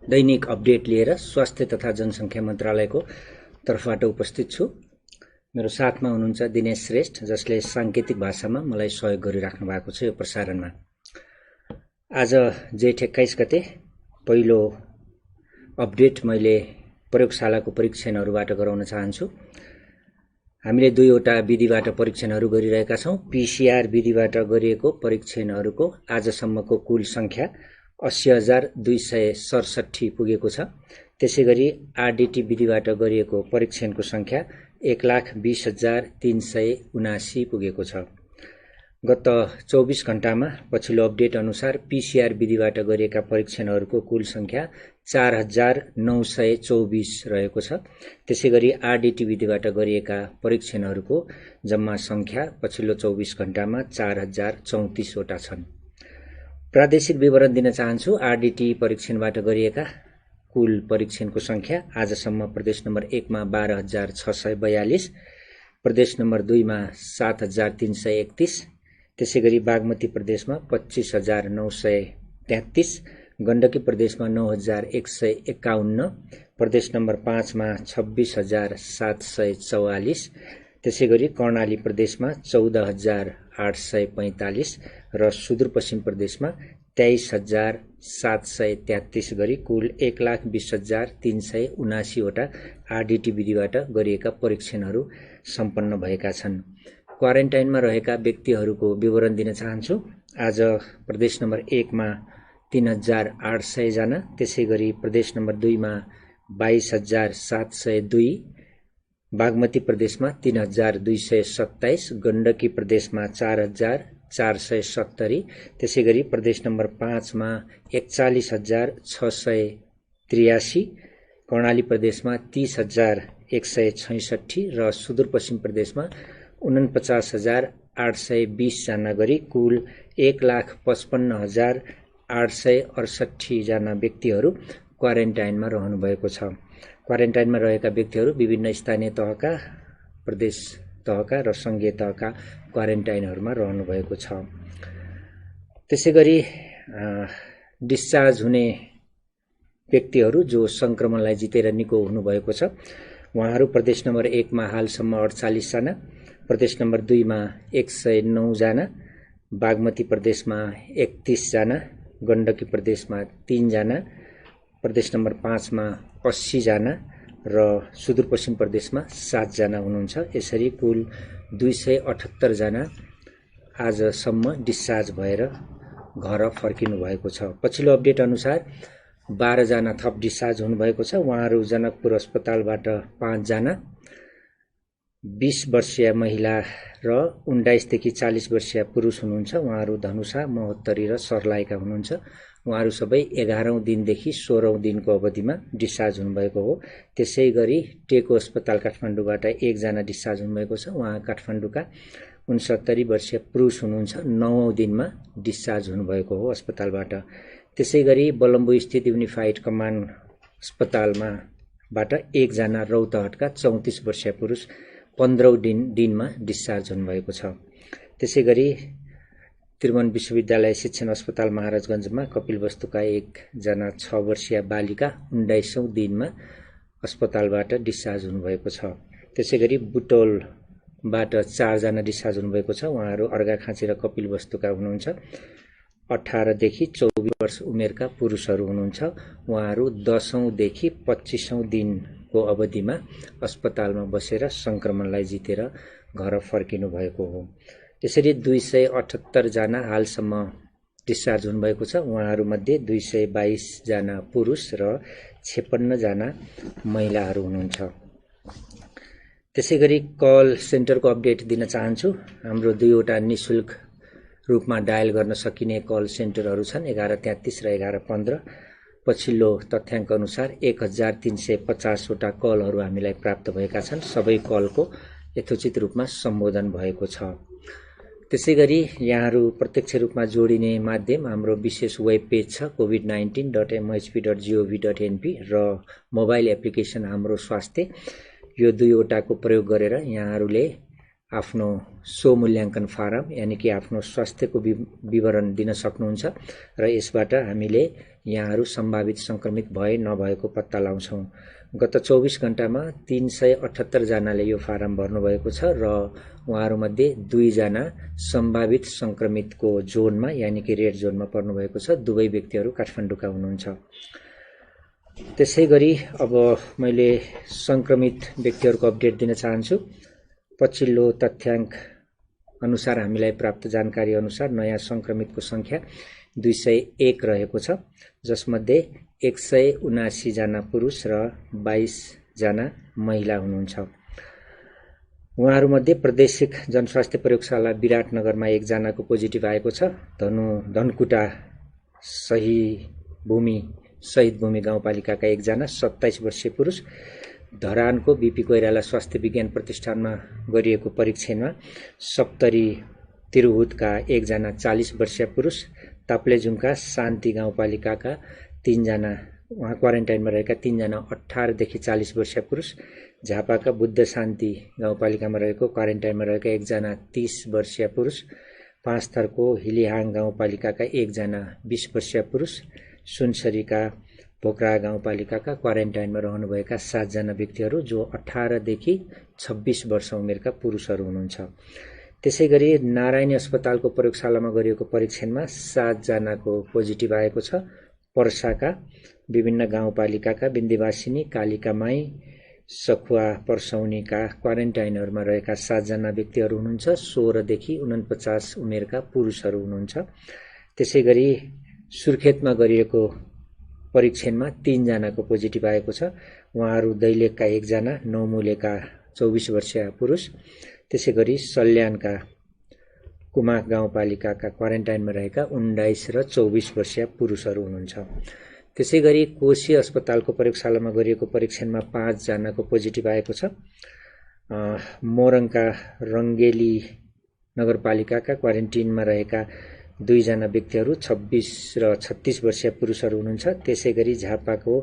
दैनिक update लिएर स्वास्थ्य तथा जनसङ्ख्या मन्त्रालयको तर्फबाट उपस्थित छु। मेरो साथमा हुनुहुन्छ दिनेश श्रेष्ठ, जसले साङ्केतिक भाषामा मलाई सहयोग गरिराख्नु भएको छ यो प्रसारणमा। आज जेठ 21 गते पहिलो अपडेट मैले प्रयोगशालाको परीक्षणहरूबाट गराउन चाहन्छु। हामीले दुईवटा विधिबाट परीक्षणहरू गरिरहेका छौं। पीसीआर विधिबाट गरिएको परीक्षणहरूको आजसम्मको कुल संख्या 80,267 पुगेको छ। त्यसैगरी आरडीटी विधिबाट गरिएको परीक्षणको संख्या 1,20,379 पुगेको छ। गत 24 घण्टामा पछिल्लो अपडेट अनुसार पीसीआर विधिबाट गरिएका परीक्षणहरूको कुल संख्या 4,924 रहेको छ। त्यसैगरी आरडीटी विधिबाट गरिएका परीक्षणहरूको जम्मा संख्या पछिल्लो 24 घण्टामा 4,034 वटा छन्। प्रादेशिक विवरण दिन चाहन्छु। आरडीटी परीक्षणबाट गरिएका कुल परीक्षणको संख्या आजसम्म प्रदेश नम्बर 1 मा 12,642, प्रदेश नम्बर 2 मा 7,331, त्यसैगरी बागमती प्रदेशमा 25,933, गण्डकी प्रदेशमा 9,151, प्रदेश नम्बर 5 मा 26,744, त्यसैगरी कर्णाली प्रदेशमा 14,845 र सुदूरपश्चिम प्रदेशमा 23,733 गरी कुल 1,20,379 वटा आरडीटी विधिबाट गरिएका परीक्षणहरू सम्पन्न भएका छन्। क्वारेन्टाइनमा रहेका व्यक्तिहरूको विवरण दिन चाहन्छु। आज प्रदेश नम्बर 1 मा 3,800 जना, त्यसैगरी प्रदेश नम्बर 2 मा 22,702, बागमती प्रदेशमा 3,227, गण्डकी प्रदेशमा 4,470, त्यसैगरी प्रदेश नम्बर 5 मा 41,683, कर्णाली प्रदेशमा 30,166 र सुदूरपश्चिम प्रदेशमा 49,820 जना गरी कुल 1,55,868 जना व्यक्तिहरू क्वारेन्टाइनमा रहनु भएको छ। क्वारेन्टाइनमा रहेका व्यक्तिहरू विभिन्न स्थानीय तहका, प्रदेश तहका र संघीय तहका क्वारेन्टाइनहरूमा रहनु भएको छ। त्यसैगरी डिस्चार्ज हुने व्यक्तिहरू जो संक्रमणलाई जितेर निको हुनुभएको छ, उहाँहरू प्रदेश नम्बर 1 मा हालसम्म 48 जना, प्रदेश नम्बर 2 मा 109 जना, बागमती प्रदेशमा 31 जना, गण्डकी प्रदेशमा 3 जना, प्रदेश नम्बर 5 मा 80 जना र सुदूरपश्चिम प्रदेशमा 7 जना हुनुहुन्छ। यसरी कुल 278 जना आजसम्म डिस्चार्ज भएर घर फर्किनु भएको छ। पछिल्लो अपडेट अनुसार 12 जना थप डिस्चार्ज हुनुभएको छ। उहाँहरू जनकपुर अस्पतालबाट 5 जना, 20 वर्षीय महिला र 19 देखि 40 वर्षीय पुरुष हुनुहुन्छ। उहाँहरू धनुषा, महोत्तरी र सर्लाहीका हुनुहुन्छ। उहाँहरू सबै 11औं दिनदेखि 16औं दिनको अवधिमा डिस्चार्ज हुनुभएको हो। त्यसैगरी टेको अस्पताल काठमाडौँबाट 1 जना डिस्चार्ज हुनुभएको छ। उहाँ काठमाडौँका 69 वर्षीय पुरुष हुनुहुन्छ। 9औं दिनमा डिस्चार्ज हुनुभएको हो अस्पतालबाट। त्यसैगरी बलम्बु स्थित युनिफाइड कमान्ड अस्पतालबाट 1 जना रौतहटका 34 वर्षीय पुरुष 15औं दिनमा डिस्चार्ज हुनुभएको छ। त्यसैगरी त्रिभुवन विश्वविद्यालय शिक्षण अस्पताल महाराजगञ्जमा कपिलवस्तुका 1 जना 6 वर्षीय बालिका 19औं दिनमा अस्पतालबाट डिस्चार्ज हुनुभएको छ। त्यसैगरी बुटोलबाट 4 जना डिस्चार्ज हुनुभएको छ। उहाँहरू अर्घाखाँची र कपिलवस्तुका हुनुहुन्छ। 18 देखि 24 वर्ष उमेरका पुरुषहरू हुनुहुन्छ। उहाँहरू 10औं देखि 25औं दिनको अवधिमा अस्पतालमा बसेर संक्रमणलाई जितेर घर फर्किनु भएको हो। यसरी 278 जना हालसम्म डिस्चार्ज हुनुभएको छ। उहाँहरूमध्ये 222 जना पुरुष र 56 जना महिलाहरू हुनुहुन्छ। त्यसैगरी कल सेन्टरको अपडेट दिन चाहन्छु। हाम्रो दुईवटा निशुल्क रूपमा डायल गर्न सकिने कल सेन्टरहरू छन्, 1133 र 1115। पछिल्लो तथ्याङ्क अनुसार 1,350 वटा कलहरू हामीलाई प्राप्त भएका छन्। सबै कलको यथोचित रूपमा सम्बोधन भएको छ। त्यसैगरी यहाँहरू प्रत्यक्ष रूपमा जोडिने माध्यम हाम्रो विशेष वेब पेज छ covid19.mhp.gov.np र मोबाइल एप्लिकेसन हाम्रो स्वास्थ्य। यो दुईवटाको प्रयोग गरेर यहाँहरूले आफ्नो स्वमूल्याङ्कन फारम यानि कि आफ्नो स्वास्थ्यको विवरण दिन सक्नुहुन्छ र यसबाट हामीले यहाँहरू सम्भावित संक्रमित भए नभएको पत्ता लगाउँछौँ। गत 24 घण्टामा 378 जनाले यो फारम भर्नुभएको छ र उहाँहरूमध्ये 2 जना सम्भावित संक्रमितको जोनमा यानि कि रेड जोनमा पर्नुभएको छ। दुवै व्यक्तिहरू काठमाडौँका हुनुहुन्छ। त्यसैगरी अब मैले संक्रमित व्यक्तिहरूको अपडेट दिन चाहन्छु। पछिल्लो तथ्याङ्क अनुसार हामीलाई प्राप्त जानकारी अनुसार नयाँ संक्रमितको संख्या 201 रहेको छ, जसमध्ये 179 जना पुरुष र 22 जना महिला हुनुहुन्छ। उहाँहरूमध्ये प्रादेशिक जनस्वास्थ्य प्रयोगशाला विराटनगरमा 1 जनाको पोजिटिभ आएको छ। धनकुटा शहीद भूमि गाउँपालिकाका 1 जना 27 वर्षीय पुरुष, धरानको बीपी कोइराला स्वास्थ्य विज्ञान प्रतिष्ठानमा गरिएको परीक्षणमा सप्तरी तिरहुतका 1 जना 40 वर्षीय पुरुष, ताप्लेजुङका शान्ति गाउँपालिकाका 3 जना उहाँ क्वारेन्टाइनमा रहेका 3 जना 18 देखि 40 वर्षीय पुरुष, झापाका बुद्ध शान्ति गाउँपालिकामा रहेको क्वारेन्टाइनमा रहेका 1 जना 30 वर्षीय पुरुष, पाँचथरको हिलिहाङ गाउँपालिकाका 1 जना 20 वर्षीय पुरुष, सुनसरीका पोखरा गाउँपालिकाका क्वारेन्टाइनमा रहनुभएका 7 जना व्यक्तिहरू जो 18 देखि 26 वर्ष उमेरका पुरुषहरू हुनुहुन्छ। त्यसैगरी नारायणी अस्पतालको प्रयोगशालामा गरिएको परीक्षणमा 7 जनाको पोजिटिभ आएको छ। पर्साका विभिन्न गाउँपालिकाका बिन्दीवासिनी, कालिकामाई, सखुवा पर्सौनीका क्वारेन्टाइनहरूमा रहेका 7 जना व्यक्तिहरू हुनुहुन्छ। 16 देखि 49 उमेरका पुरुषहरू हुनुहुन्छ। त्यसैगरी सुर्खेतमा गरिएको परीक्षणमा 3 जनाको पोजिटिभ आएको छ। उहाँहरू दैलेखका 1 जना, नौमुलेका 24 वर्षीय पुरुष, त्यसैगरी सल्यानका कुमाक गाउँपालिकाका क्वारेन्टाइनमा रहेका 19 र 24 वर्षीय पुरुषहरू हुनुहुन्छ। त्यसैगरी कोशी अस्पतालको प्रयोगशालामा गरिएको परीक्षणमा 5 जनाको पोजिटिभ आएको छ। मोरङका रङ्गेली नगरपालिकाका क्वारेन्टिनमा रहेका 2 जना व्यक्तिहरू 26 र 36 वर्षीय पुरुषहरू हुनुहुन्छ। त्यसैगरी झापाको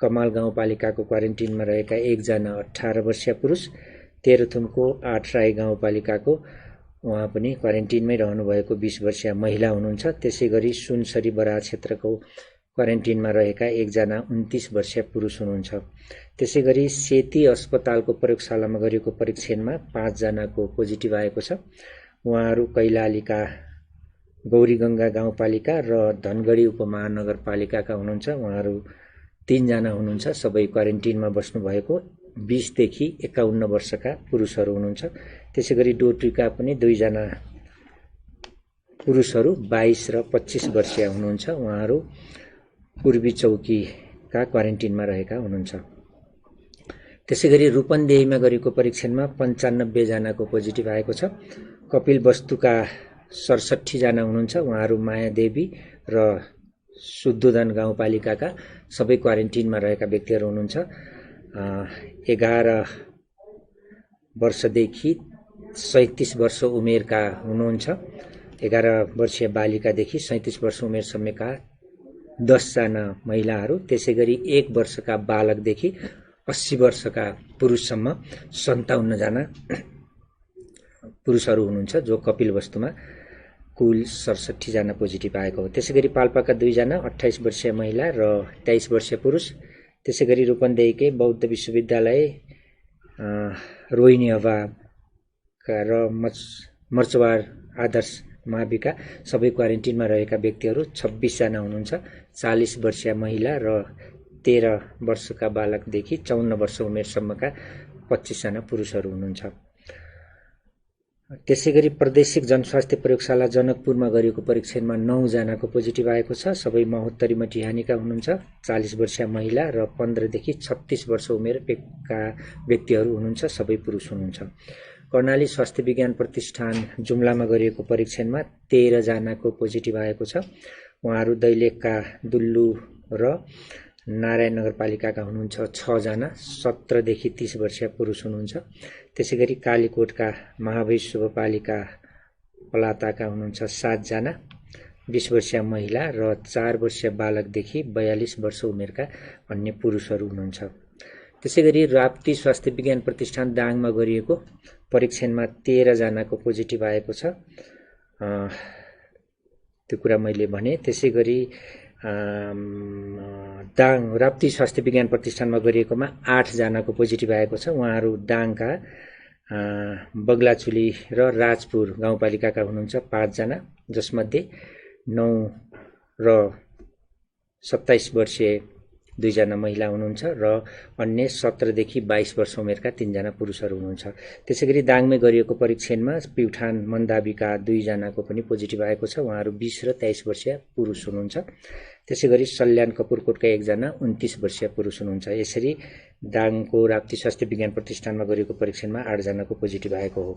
कमाल गाउँपालिकाको क्वारेन्टिनमा रहेका 1 जना 18 वर्षीय पुरुष, तेह्रथुमको आठराई गाउँपालिकाको उहाँ पनि क्वारेन्टिनमै रहनुभएको 20 वर्षीय महिला हुनुहुन्छ। त्यसैगरी सुनसरी बराह क्षेत्रको क्वारेन्टिनमा रहेका 1 जना 29 वर्षीय पुरुष हुनुहुन्छ। त्यसैगरी सेती अस्पतालको प्रयोगशालामा गरिएको परीक्षणमा 5 जनाको पोजिटिभ आएको छ। उहाँहरू कैलालीका गौरीगङ्गा गाउँपालिका र धनगढी उपमहानगरपालिकाका हुनुहुन्छ। उहाँहरू 3 जना हुनुहुन्छ। सबै क्वारेन्टिनमा बस्नुभएको 20 देखि 51 वर्षका पुरुषहरू हुनुहुन्छ। त्यसैगरी डोट्रीका पनि 2 जना पुरुषहरू 22 र 25 वर्षीय हुनुहुन्छ। उहाँहरू पूर्वी चौकीका क्वारेन्टिनमा रहेका हुनुहुन्छ। त्यसैगरी रूपन्देहीमा गरेको परीक्षणमा 95 जनाको पोजिटिभ आएको छ। कपिलवस्तुका 67 जना हुनुहुन्छ। उहाँहरू मायादेवी र शुद्धोदन गाउँपालिकाका सबै क्वारेन्टिनमा रहेका व्यक्तिहरू हुनुहुन्छ। 11 वर्षदेखि 37 वर्ष उमेरका हुनुहुन्छ। 11 वर्षीय बालिकादेखि 37 वर्ष उमेरसम्मका 10 जना महिलाहरू, त्यसैगरी 1 वर्षका बालकदेखि 80 वर्षका पुरुषसम्म 57 जना पुरुषहरू हुनुहुन्छ, जो कपिलवस्तुमा कुल 67 जना पोजिटिभ आएको हो। त्यसैगरी पाल्पाका 2 जना 28 वर्षीय महिला र 23 वर्षीय पुरुष, त्यसैगरी रूपन्देहीकै बौद्ध विश्वविद्यालय रोहिणी हवा र मर्चवार आदर्श माविका सबै क्वारेन्टिनमा रहेका व्यक्तिहरू 26 जना हुनुहुन्छ। 40 वर्षीय महिला र 13 वर्षका बालकदेखि 54 वर्ष उमेरसम्मका 25 जना पुरुषहरू हुनुहुन्छ। त्यसैगरी प्रादेशिक जनस्वास्थ्य प्रयोगशाला जनकपुरमा गरिएको परीक्षणमा 9 जनाको पोजिटिभ आएको छ। सबै महोत्तरी मटिहानीका हुनुहुन्छ। 40 वर्षीय महिला र 15 देखि 36 वर्ष उमेरका व्यक्तिहरू हुनुहुन्छ। सबै पुरुष हुनुहुन्छ। कर्णाली स्वास्थ्य विज्ञान प्रतिष्ठान जुम्लामा गरिएको परीक्षणमा 13 जनाको पोजिटिभ आएको छ। उहाँहरू दैलेखका दुल्लु र नारायण नगरपालिकाका हुनुहुन्छ 6 जना, 17 देखि 30 वर्षीय पुरुष हुनुहुन्छ। त्यसैगरी कालीकोटका महावैश्वपालिका पलाताका हुनुहुन्छ 7 जना, 20 वर्षीय महिला र 4 वर्षीय बालकदेखि 42 वर्ष उमेरका अन्य पुरुषहरू हुनुहुन्छ। त्यसैगरी राप्ती स्वास्थ्य विज्ञान प्रतिष्ठान दाङमा गरिएको परीक्षणमा 13 जनाको पोजिटिभ आएको छ। त्यो कुरा मैले भने। त्यसैगरी दाङ राप्ती स्वास्थ्य विज्ञान प्रतिष्ठानमा गरिएकोमा 8 जनाको पोजिटिभ आएको छ। उहाँहरू दाङका बगलाचुली र राजपुर गाउँपालिकाका हुनुहुन्छ 5 जना, जसमध्ये 9 र 27 वर्षीय 2 जना महिला हुनुहुन्छ र अन्य 17 देखि 22 वर्ष उमेरका 3 जना पुरुषहरू हुनुहुन्छ। त्यसैगरी दाङमै गरिएको परीक्षणमा प्युठान मन्दावीका 2 जनाको पनि पोजिटिभ आएको छ। उहाँहरू 20 र 23 वर्षीय पुरुष हुनुहुन्छ। त्यसैगरी सल्यान कपुरकोटका 1 जना 29 वर्षीय पुरुष हुनुहुन्छ। यसरी दाङको राप्ती स्वास्थ्य विज्ञान प्रतिष्ठानमा गरिएको परीक्षणमा 8 जनाको पोजिटिभ आएको हो।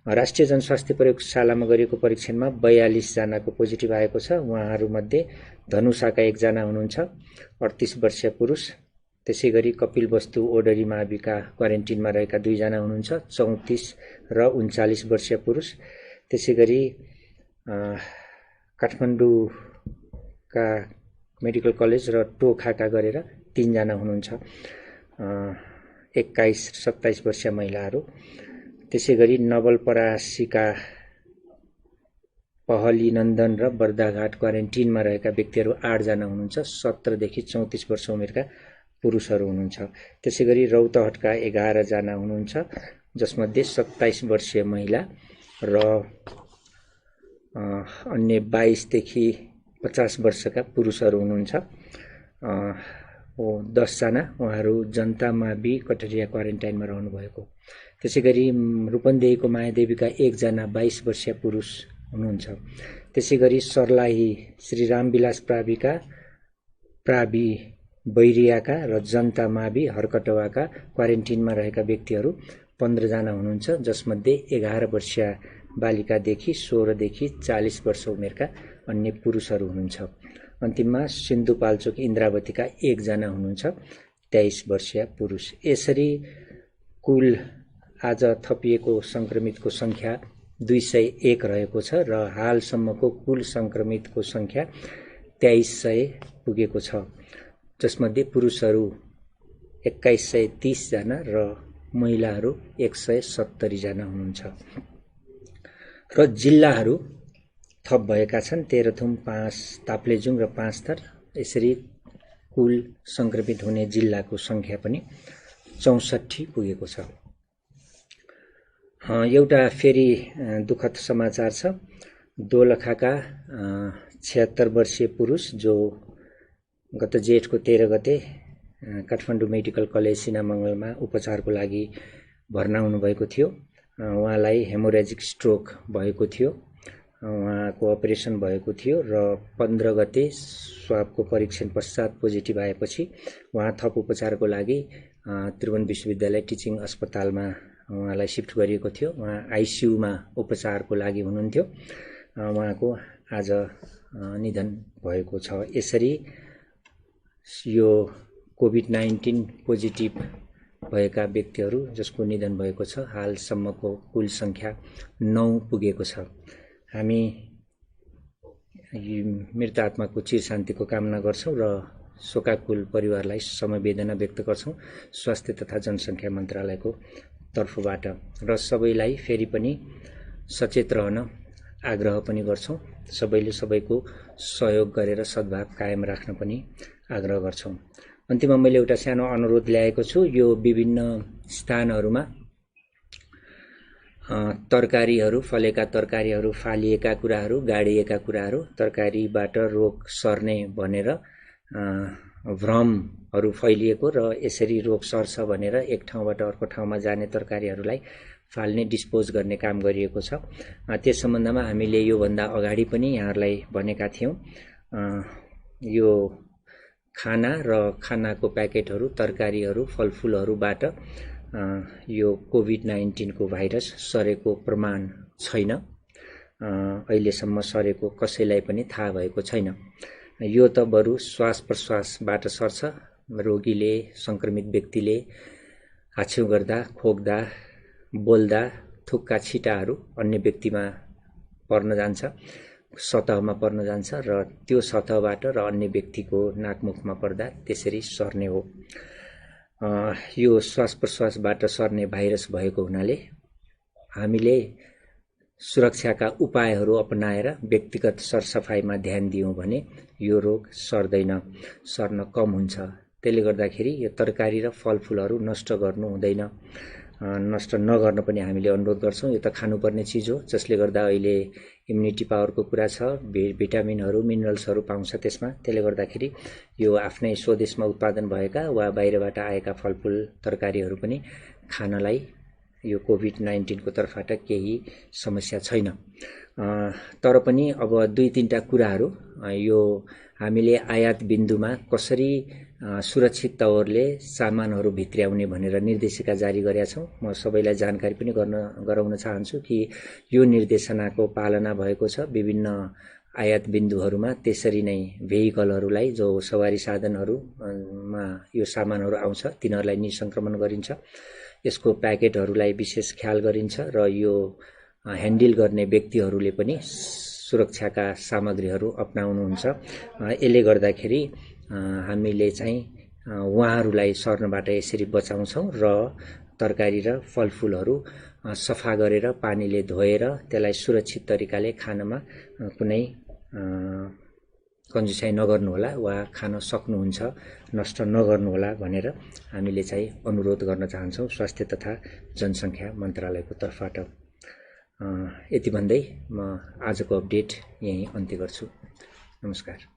राष्ट्रिय जनस्वास्थ्य प्रयोगशालामा गरिएको परीक्षणमा 42 जनाको पोजिटिभ आएको छ। उहाँहरूमध्ये धनुषाका 1 जना हुनुहुन्छ 38 वर्षीय पुरुष। त्यसैगरी कपिलवस्तु ओडरी माविका क्वारेन्टिनमा रहेका 2 जना हुनुहुन्छ 34 र 39 वर्षीय पुरुष। त्यसैगरी काठमाडौँका मेडिकल कलेज र टोखाका गरेर 3 जना हुनुहुन्छ 21 27 वर्षीय महिलाहरू। त्यसैगरी नवलपरासीका पहली नन्दन र बर्दाघाट क्वारेन्टिनमा रहेका व्यक्तिहरू 8 जना हुनुहुन्छ 17 देखि 34 वर्ष उमेरका पुरुषहरू हुनुहुन्छ। त्यसैगरी रौतहटका 11 जना हुनुहुन्छ, जसमध्ये 27 वर्षीय महिला र अन्य 22 देखि 50 वर्षका पुरुषहरू हुनुहुन्छ 10 जना। उहाँहरू जनता मावि कटरिया क्वारेन्टाइनमा रहनु भएको। त्यसैगरी रूपन्देहीको मायादेवीका 1 जना 22 वर्षीय पुरुष हुनुहुन्छ। त्यसैगरी सर्लाही श्री रामविलास प्रावि बैरियाका र जनता मावि हरकटवाका क्वारेन्टिनमा रहेका व्यक्तिहरू 15 जना हुनुहुन्छ, जसमध्ये 11 वर्षीय बालिकादेखि 16 देखि 40 वर्ष उमेरका अन्य पुरुषहरू हुनुहुन्छ। अन्तिममा सिन्धुपाल्चोक इन्द्रावतीका 1 जना हुनुहुन्छ 23 वर्षीय पुरुष। यसरी कुल आज थपिएको संक्रमितको संख्या 201 रहेको छ र हालसम्मको कुल संक्रमितको संख्या 2300 पुगेको छ, जसमध्ये पुरुषहरू 2130 जना र महिलाहरू 170 जना हुनुहुन्छ। र जिल्लाहरू थप भएका छन्, तेह्रथुम, 5 ताप्लेजुङ र 5 थर। यसरी कुल संक्रमित हुने जिल्लाको संख्या पनि 64 पुगेको छ। एउटा फेरि दुःखद समाचार छ। दोलखाका 76 वर्षीय पुरुष जो गत जेठको 13 गते काठमाडौँ मेडिकल कलेज सिनामङ्गलमा उपचारको लागि भर्ना हुनुभएको थियो। उहाँलाई हेमोरेजिक स्ट्रोक भएको थियो। उहाँको अपरेसन भएको थियो र 15 गते स्वाबको परीक्षण पश्चात पोजिटिभ आएपछि उहाँ थप उपचारको लागि त्रिभुवन विश्वविद्यालय टिचिङ अस्पतालमा उहाँलाई शिफ्ट गरिएको थियो। उहाँ आइसियुमा उपचारको लागि हुनुहुन्थ्यो। उहाँको आज निधन भएको छ। यसरी यो कोभिड-19 पोजिटिभ भएका व्यक्तिहरू जसको निधन भएको छ, हालसम्मको कुल संख्या 9 पुगेको छ। हामी मृत आत्माको चिर शान्तिको कामना गर्छौं र शोकाकुल परिवारलाई समवेदना व्यक्त गर्छौं स्वास्थ्य तथा जनसङ्ख्या मन्त्रालयको तर्फबाट। र सबैलाई फेरि पनि सचेत रहन आग्रह पनि गर्छौं। सबैले सबैको सहयोग गरेर सद्भाव कायम राख्न पनि आग्रह गर्छौं। अन्तिममा मैले एउटा सानो अनुरोध ल्याएको छु। यो विभिन्न स्थानहरूमा तरकारीहरू, फलेका तरकारीहरू, फालिएका कुराहरू, गाडिएका कुराहरू, तरकारीबाट रोग सर्ने भनेर भ्रमहरू फैलिएको र यसरी रोग सर्छ भनेर एक ठाउँबाट अर्को ठाउँमा जाने तरकारीहरूलाई फाल्ने, डिस्पोज गर्ने काम गरिएको छ। त्यस सम्बन्धमा हामीले योभन्दा अगाडि पनि यहाँहरूलाई भनेका थियौं। यो खाना र खानाको प्याकेटहरू, तरकारीहरू, फलफुलहरूबाट यो कोभिड-19 को भाइरस सरेको प्रमाण छैन। अहिलेसम्म सरेको कसैलाई पनि थाहा भएको छैन। यो त बरु श्वास प्रश्वासबाट सर्छ। रोगीले, संक्रमित व्यक्तिले हाछ्यौं गर्दा, खोक्दा, बोल्दा थुक्का छिटाहरू अन्य व्यक्तिमा पर्न जान्छ, सतहमा पर्न जान्छ र त्यो सतहबाट र अन्य व्यक्तिको नाकमुखमा पर्दा त्यसरी सर्ने हो। यो श्वास प्रश्वासबाट सर्ने भाइरस भएको हुनाले हामीले सुरक्षाका उपायहरू अपनाएर व्यक्तिगत सरसफाइमा ध्यान दियौँ भने यो रोग सर्न कम हुन्छ। त्यसले गर्दाखेरि यो तरकारी र फलफुलहरू नष्ट गर्नु हुँदैन, नष्ट नगर्न पनि हामीले अनुरोध गर्छौँ। यो त खानुपर्ने चिज हो, जसले गर्दा अहिले इम्युनिटी पावरको कुरा छ, भिटामिनहरू मिनरल्सहरू पाउँछ त्यसमा। त्यसले गर्दाखेरि यो आफ्नै स्वदेशमा उत्पादन भएका वा बाहिरबाट आएका फलफुल तरकारीहरू पनि खानलाई यो कोभिड-19 को तर्फबाट केही समस्या छैन। तर पनि अब 2-3टा कुराहरू यो हामीले आयात बिन्दुमा कसरी सुरक्षित तवरले सामानहरू भित्र्याउने भनेर निर्देशिका जारी गरेका छौँ। म सबैलाई जानकारी पनि गराउन चाहन्छु कि यो निर्देशनाको पालना भएको छ। विभिन्न आयात बिन्दुहरूमा त्यसरी नै भेहिकलहरूलाई जो सवारी साधनहरूमा यो सामानहरू आउँछ तिनीहरूलाई निसंक्रमण गरिन्छ। यसको प्याकेटहरूलाई विशेष ख्याल गरिन्छ र यो ह्यान्डल गर्ने व्यक्तिहरूले पनि सुरक्षाका सामग्रीहरू अपनाउनुहुन्छ। यसले गर्दाखेरि हामीले चाहिँ उहाँहरूलाई सर्नबाट यसरी बचाउँछौँ र तरकारी र फलफुलहरू सफा गरेर पानीले धोएर त्यसलाई सुरक्षित तरिकाले खानमा कुनै कन्जुसाइ नगर्नुहोला वा खान सक्नुहुन्छ, नष्ट नगर्नुहोला भनेर हामीले चाहिँ अनुरोध गर्न चाहन्छौँ स्वास्थ्य तथा जनसङ्ख्या मन्त्रालयको तर्फबाट। यति भन्दै म आजको अपडेट यही अन्त्य गर्छु। नमस्कार।